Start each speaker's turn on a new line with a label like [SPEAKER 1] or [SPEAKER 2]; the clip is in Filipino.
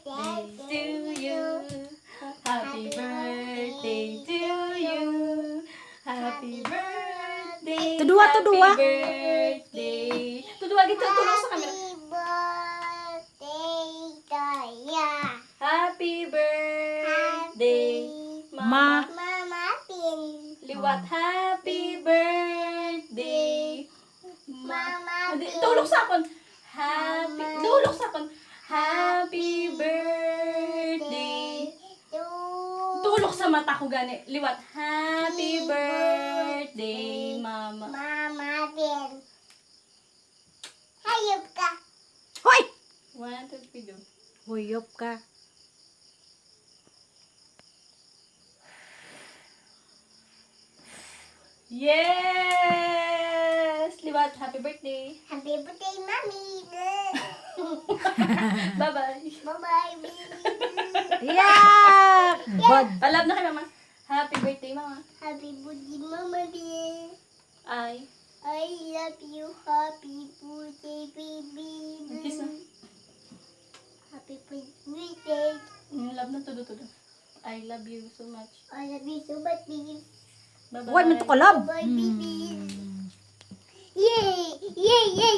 [SPEAKER 1] to you. Happy birthday to you. Happy birthday.
[SPEAKER 2] Tudua, tudua.
[SPEAKER 1] Happy birthday. Tudua gitu tulong sa camera. Happy birthday.
[SPEAKER 2] Ma.
[SPEAKER 1] Liwat, happy birthday. Tulong sa akon. Tulong sa akon. Happy birthday. Tulong sa mata ko gani. Liwat, happy birthday, mama.
[SPEAKER 2] Hoy!
[SPEAKER 1] 1, 2, 3, go.
[SPEAKER 2] Huyop ka.
[SPEAKER 1] Yes! Liwat, happy birthday.
[SPEAKER 3] Happy birthday, mommy.
[SPEAKER 1] Bye-bye.
[SPEAKER 3] Bye-bye, baby.
[SPEAKER 2] Yak! Bad.
[SPEAKER 1] Palab na kay mama. Happy birthday, mama.
[SPEAKER 3] Happy birthday, mama dear.
[SPEAKER 1] Ay.
[SPEAKER 3] I love you. Happy birthday, baby.
[SPEAKER 1] Kiss na.
[SPEAKER 3] Happy birthday.
[SPEAKER 1] Love na tudo. I love you so much.
[SPEAKER 3] I love you so much, baby.
[SPEAKER 1] Bye-bye.
[SPEAKER 2] Huwag man to kalab.
[SPEAKER 3] Bye, baby. Yay! Yay! Yay!